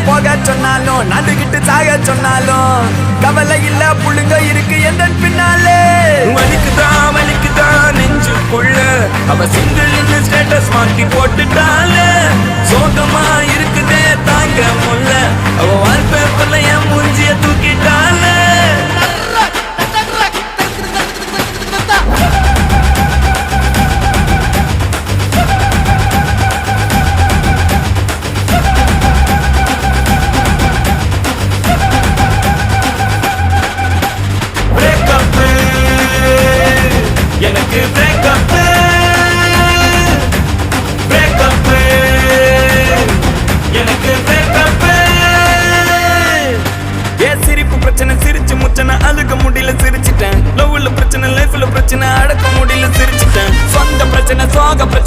போக சொன்னாலும் நடுக்கிட்டு சாக சொன்னாலும் கவலை இல்ல புள்ளுங்க இருக்கு எந்த பின்னாலே வலிக்குதா நெஞ்சுக்குள்ள அவ சிங்கிள் ஸ்டேட்டஸ் மாத்தி போட்டுட்டால சோகமா இருக்குதே தாங்க முல்ல அவ வால்பேப்பர்ல என் மூஞ்சிய தூக்கிட்டால எனக்கு பிரேக்கப் எனக்கு பிரேக்கப் சிரிப்பு பிரச்சனை சிரிச்சு முச்சனை அழுக முடியல சிரிச்சிட்டேன் லவ்ல பிரச்சனை லைஃப்ல பிரச்சனை அடக்க முடியல சிரிச்சிட்டேன் சொந்த பிரச்சனை சோக பிரச்சனை